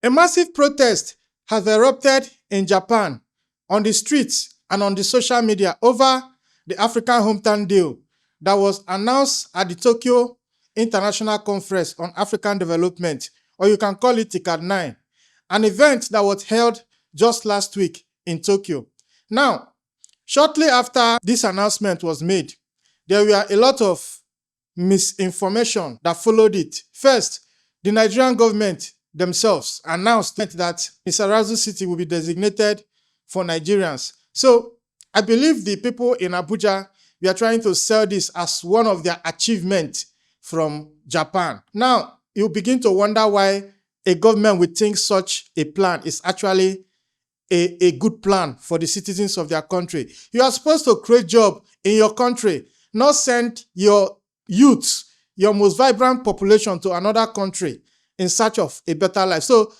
A massive protest has erupted in Japan on the streets and on the social media over the African hometown deal that was announced at the Tokyo International Conference on African Development, or you can call it TICAD 9, an event that was held just last week in Tokyo. Now, shortly after this announcement was made, there were a lot of misinformation that followed it. First, the Nigerian government themselves announced that Misarazu City will be designated for Nigerians. So I believe the people in Abuja were trying to sell this as one of their achievements from Japan. Now, you begin to wonder why a government would think such a plan is actually a good plan for the citizens of their country. You are supposed to create jobs in your country, not send your youth, your most vibrant population to another country in search of a better life. So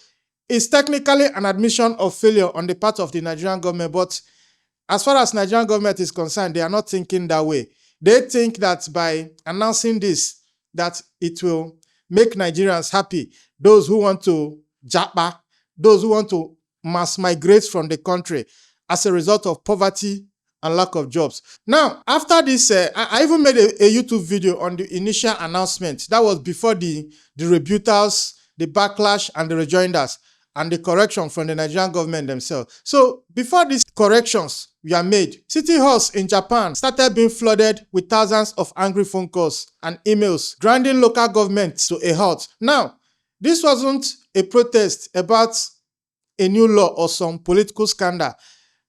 it's technically an admission of failure on the part of the Nigerian government, but as far as Nigerian government is concerned, they are not thinking that way. They think that by announcing this, that it will make Nigerians happy. Those who want to japa, those who want to mass migrate from the country as a result of poverty and lack of jobs. Now, after this, I even made a YouTube video on the initial announcement. That was before the rebuttals, the backlash, and the rejoinders, and the correction from the Nigerian government themselves. So, before these corrections were made, city halls in Japan started being flooded with thousands of angry phone calls and emails, grinding local governments to a halt. Now, this wasn't a protest about a new law or some political scandal.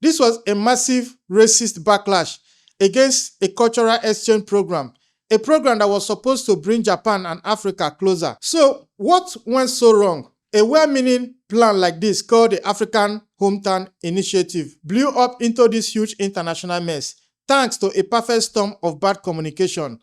This was a massive racist backlash against a cultural exchange program, a program that was supposed to bring Japan and Africa closer. So, what went so wrong? A well-meaning plan like this, called the African Hometown Initiative, blew up into this huge international mess, thanks to a perfect storm of bad communication,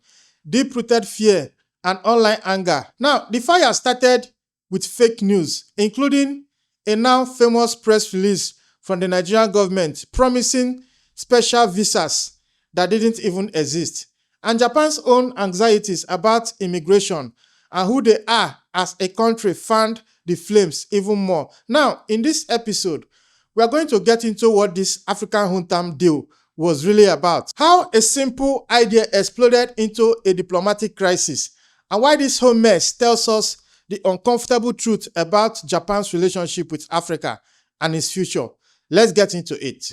deep-rooted fear, and online anger. Now, the fire started with fake news, including a now famous press release from the Nigerian government promising special visas that didn't even exist, and Japan's own anxieties about immigration and who they are as a country fanned the flames even more. Now, in this episode, we are going to get into what this African hometown deal was really about, how a simple idea exploded into a diplomatic crisis, and why this whole mess tells us the uncomfortable truth about Japan's relationship with Africa and its future. Let's get into it.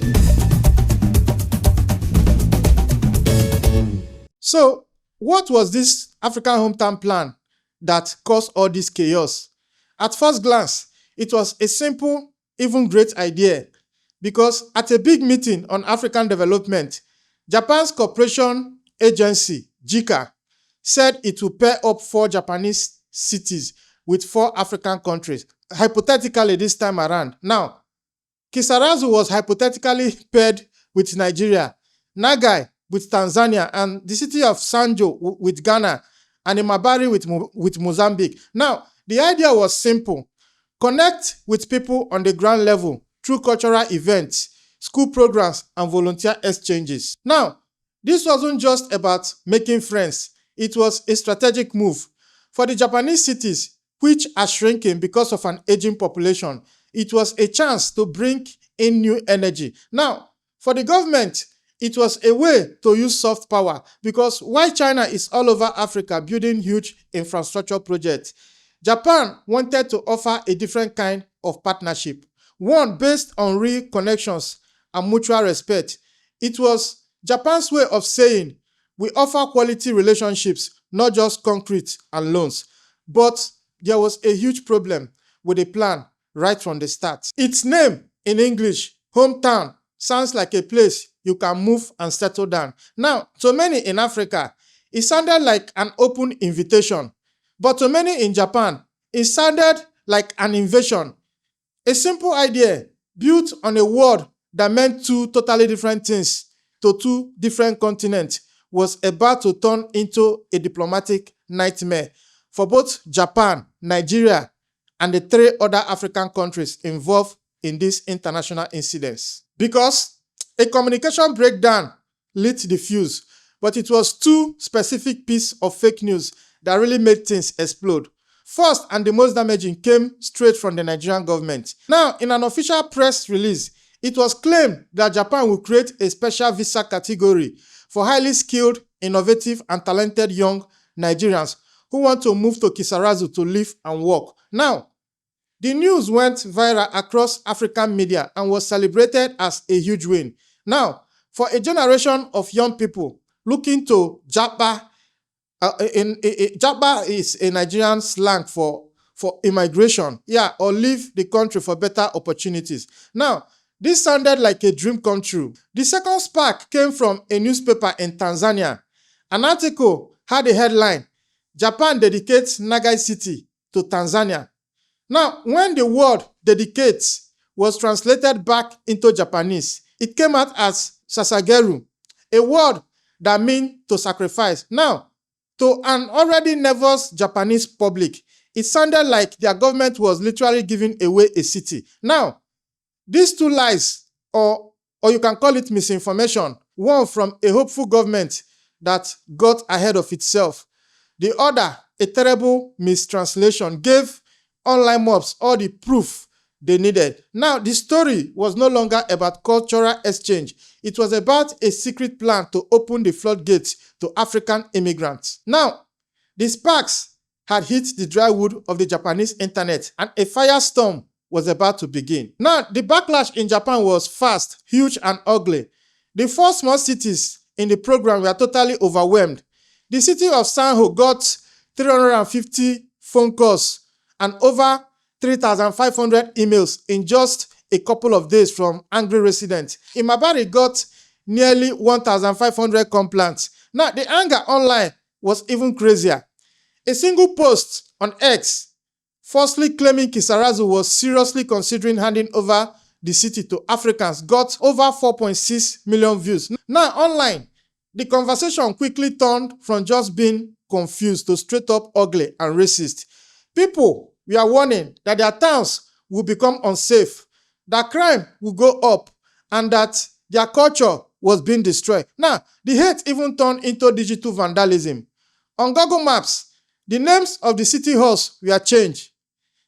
So, what was this African hometown plan that caused all this chaos? At first glance, it was a simple, even great idea, because at a big meeting on African development, Japan's cooperation agency, JICA, said it would pair up 4 Japanese cities with 4 African countries, hypothetically this time around. Now, Kisarazu was hypothetically paired with Nigeria, Nagai with Tanzania, and the city of Sanjo with Ghana, and Imabari with Mozambique. Now, the idea was simple. Connect with people on the ground level through cultural events, school programs, and volunteer exchanges. Now, this wasn't just about making friends. It was a strategic move. For the Japanese cities, which are shrinking because of an aging population, it was a chance to bring in new energy. Now, for the government, it was a way to use soft power, because while China is all over Africa building huge infrastructure projects, Japan wanted to offer a different kind of partnership, one based on real connections and mutual respect. It was Japan's way of saying, we offer quality relationships, not just concrete and loans. But there was a huge problem with the plan right from the start. Its name in English, hometown, sounds like a place you can move and settle down. Now, to many in Africa, it sounded like an open invitation. But to many in Japan, it sounded like an invasion. A simple idea built on a word that meant 2 totally different things to 2 different continents was about to turn into a diplomatic nightmare for both Japan, Nigeria, and the 3 other African countries involved in these international incidents. Because a communication breakdown lit the fuse, but it was 2 specific pieces of fake news that really made things explode. First and the most damaging came straight from the Nigerian government. Now, in an official press release, it was claimed that Japan will create a special visa category for highly skilled, innovative, and talented young Nigerians who want to move to Kisarazu to live and work. Now, the news went viral across African media and was celebrated as a huge win. Now, for a generation of young people looking to Japa, Japa is a Nigerian slang for immigration, or leave the country for better opportunities. Now, this sounded like a dream come true. The second spark came from a newspaper in Tanzania. An article had a headline, "Japan dedicates Nagai City to Tanzania." Now, when the word "dedicates" was translated back into Japanese, it came out as Sasageru, a word that means to sacrifice. Now, to an already nervous Japanese public, it sounded like their government was literally giving away a city. Now, these two lies, or you can call it misinformation, one from a hopeful government that got ahead of itself, the other, a terrible mistranslation, gave online mobs all the proof they needed. Now, the story was no longer about cultural exchange. It was about a secret plan to open the floodgates to African immigrants. Now, the sparks had hit the dry wood of the Japanese internet, and a firestorm was about to begin. Now, the backlash in Japan was fast, huge, and ugly. The four small cities in the program were totally overwhelmed. The city of Sanho got 350 phone calls and over 3,500 emails in just a couple of days from angry residents. Imabari got nearly 1,500 complaints. Now, the anger online was even crazier. A single post on X falsely claiming Kisarazu was seriously considering handing over the city to Africans got over 4.6 million views. Now, online, the conversation quickly turned from just being confused to straight up ugly and racist. People were warning that their towns will become unsafe, that crime will go up, and that their culture was being destroyed. Now, the hate even turned into digital vandalism. On Google Maps, the names of the city halls were changed.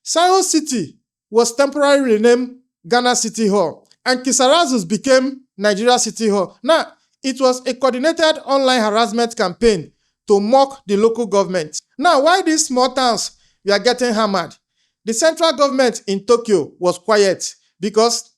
Sanho City was temporarily renamed Ghana City Hall, and Kisarazu's became Nigeria City Hall. Now, it was a coordinated online harassment campaign to mock the local government. Now, why these small towns were getting hammered? The central government in Tokyo was quiet because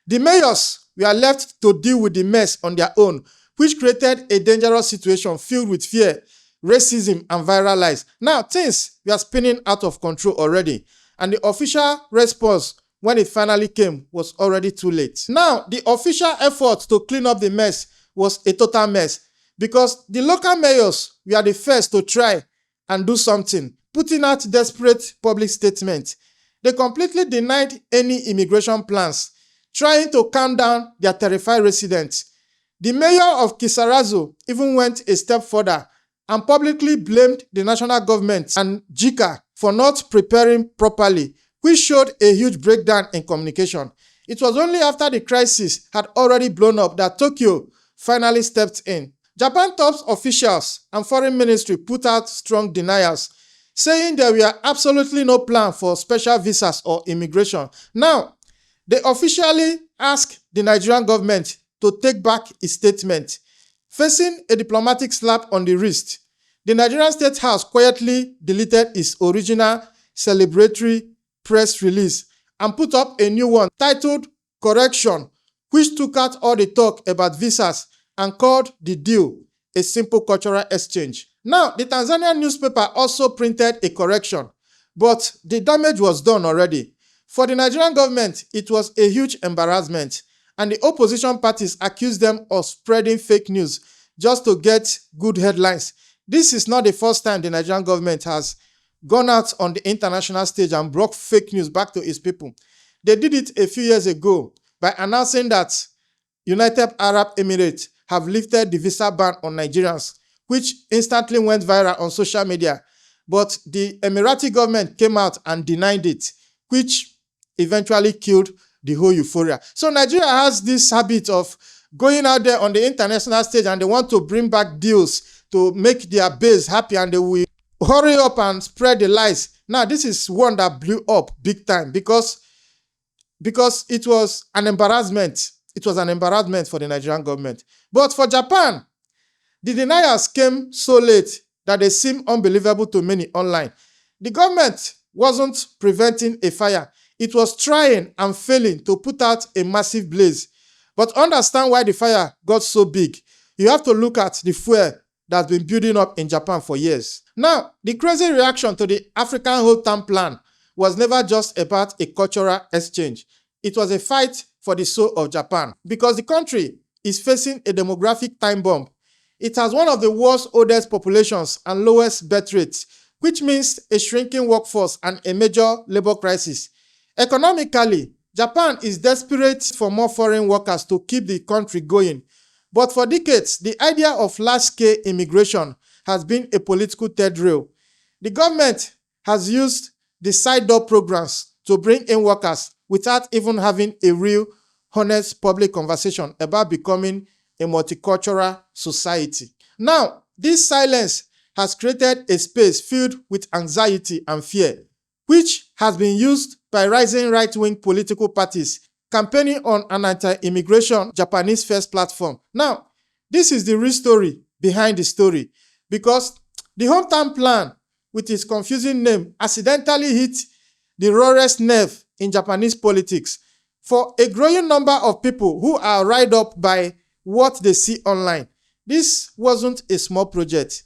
the mayors were left to deal with the mess on their own, which created a dangerous situation filled with fear, racism, and viral lies. Now, things were spinning out of control already, and the official response, when it finally came, was already too late. Now, the official effort to clean up the mess was a total mess because the local mayors were the first to try and do something, putting out desperate public statements. They completely denied any immigration plans, trying to calm down their terrified residents. The mayor of Kisarazu even went a step further and publicly blamed the national government and JICA for not preparing properly, which showed a huge breakdown in communication. It was only after the crisis had already blown up that Tokyo finally stepped in. Japan top officials and foreign ministry put out strong denials, saying there were absolutely no plan for special visas or immigration. Now, they officially asked the Nigerian government to take back its statement. Facing a diplomatic slap on the wrist, the Nigerian State House quietly deleted its original celebratory press release and put up a new one titled Correction, which took out all the talk about visas and called the deal a simple cultural exchange. Now, the Tanzanian newspaper also printed a correction, but the damage was done already. For the Nigerian government, it was a huge embarrassment, and the opposition parties accused them of spreading fake news just to get good headlines. This is not the first time the Nigerian government has gone out on the international stage and brought fake news back to its people. They did it a few years ago by announcing that United Arab Emirates have lifted the visa ban on Nigerians, which instantly went viral on social media. But the Emirati government came out and denied it, which eventually killed the whole euphoria. So Nigeria has this habit of going out there on the international stage and they want to bring back deals to make their base happy, and they will hurry up and spread the lies. Now, this is one that blew up big time because it was an embarrassment. It was an embarrassment for the Nigerian government. But for Japan, the deniers came so late that they seem unbelievable to many online. The government wasn't preventing a fire. It was trying and failing to put out a massive blaze. But understand why the fire got so big. You have to look at the fuel that's been building up in Japan for years. Now, the crazy reaction to the African whole-term plan was never just about a cultural exchange. It was a fight for the soul of Japan because the country is facing a demographic time bomb. It has one of the world's oldest populations and lowest birth rates, which means a shrinking workforce and a major labor crisis. Economically, Japan is desperate for more foreign workers to keep the country going. But for decades, the idea of large-scale immigration has been a political third rail. The government has used the side door programs to bring in workers without even having a real, honest public conversation about becoming a multicultural society. Now, this silence has created a space filled with anxiety and fear, which has been used by rising right-wing political parties campaigning on an anti-immigration Japanese First platform. Now, this is the real story behind the story because the hometown plan, with its confusing name, accidentally hit the rawest nerve in Japanese politics for a growing number of people who are riled up by what they see online. This wasn't a small project.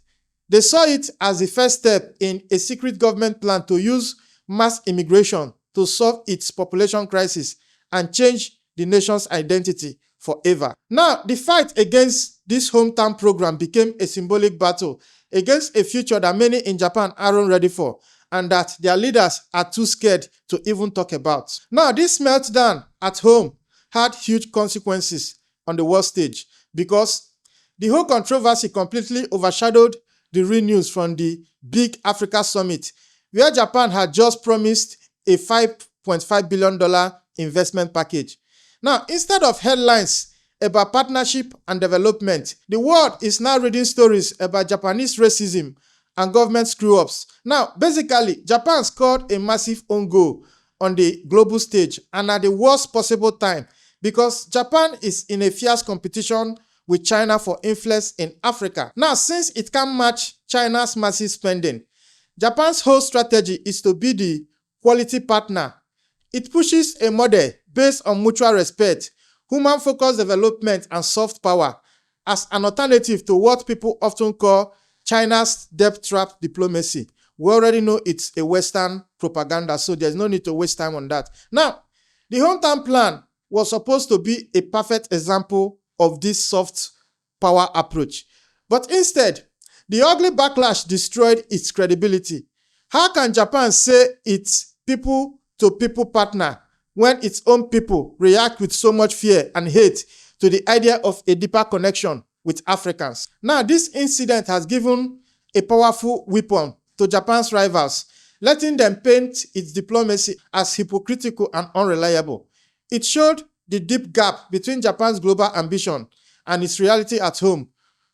They saw it as the first step in a secret government plan to use mass immigration to solve its population crisis and change the nation's identity forever. Now, the fight against this hometown program became a symbolic battle against a future that many in Japan aren't ready for and that their leaders are too scared to even talk about. Now, this meltdown at home had huge consequences on the world stage because the whole controversy completely overshadowed the real news from the big Africa summit, where Japan had just promised a $5.5 billion investment package. Now, instead of headlines about partnership and development, the world is now reading stories about Japanese racism and government screw-ups. Now, basically, Japan scored a massive own goal on the global stage and at the worst possible time because Japan is in a fierce competition with China for influence in Africa. Now, since it can't match China's massive spending, Japan's whole strategy is to be the quality partner. It pushes a model based on mutual respect, human-focused development, and soft power as an alternative to what people often call China's debt trap diplomacy. We already know it's a Western propaganda, so there's no need to waste time on that. Now, the hometown plan was supposed to be a perfect example of this soft power approach. But instead, the ugly backlash destroyed its credibility. How can Japan say it's people-to-people partner when its own people react with so much fear and hate to the idea of a deeper connection with Africans? Now, this incident has given a powerful weapon to Japan's rivals, letting them paint its diplomacy as hypocritical and unreliable. It showed the deep gap between Japan's global ambition and its reality at home,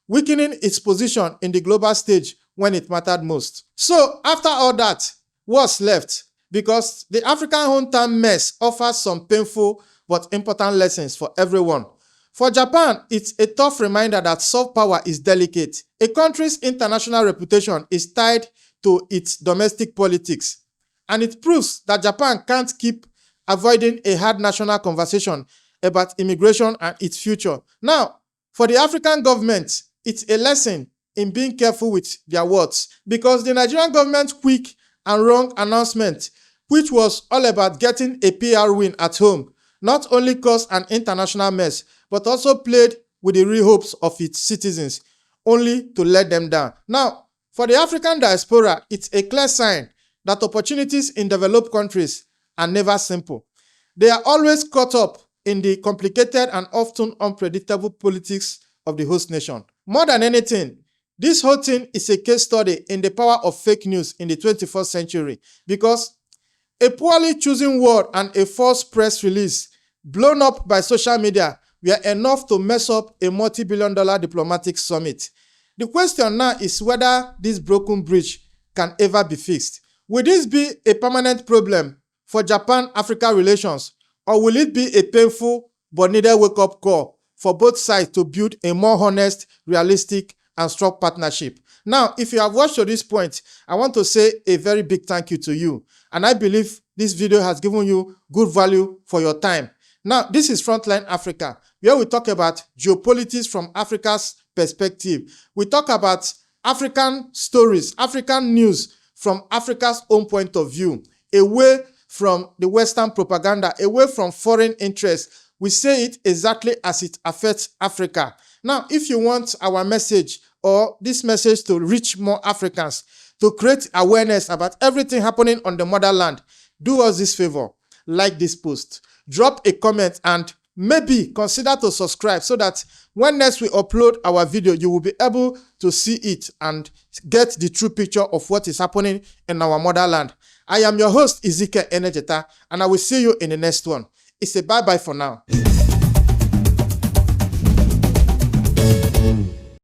weakening its position in the global stage when it mattered most. So, after all that, what's left? Because the African hometown mess offers some painful but important lessons for everyone. For Japan, it's a tough reminder that soft power is delicate. A country's international reputation is tied to its domestic politics, and it proves that Japan can't keep avoiding a hard national conversation about immigration and its future. Now, for the African government, it's a lesson in being careful with their words, because the Nigerian government's quick and wrong announcement, which was all about getting a PR win at home, not only caused an international mess, but also played with the real hopes of its citizens, only to let them down. Now, for the African diaspora, it's a clear sign that opportunities in developed countries are never simple. They are always caught up in the complicated and often unpredictable politics of the host nation. More than anything, this whole thing is a case study in the power of fake news in the 21st century, because a poorly chosen word and a false press release blown up by social media were enough to mess up a multi-billion-dollar diplomatic summit. The question now is whether this broken bridge can ever be fixed. Will this be a permanent problem for Japan-Africa relations, or will it be a painful but needed wake-up call for both sides to build a more honest, realistic, and strong partnership? Now, if you have watched to this point, I want to say a very big thank you to you. And I believe this video has given you good value for your time. Now, this is Frontline Africa, where we talk about geopolitics from Africa's perspective. We talk about African stories, African news from Africa's own point of view, away from the Western propaganda, away from foreign interests. We say it exactly as it affects Africa. Now, if you want our message or this message to reach more Africans, to create awareness about everything happening on the motherland, do us this favor. Like this post, drop a comment, and maybe consider to subscribe so that when next we upload our video, you will be able to see it and get the true picture of what is happening in our motherland. I am your host, Ezekiel Enejeta, and I will see you in the next one. It's a bye-bye for now.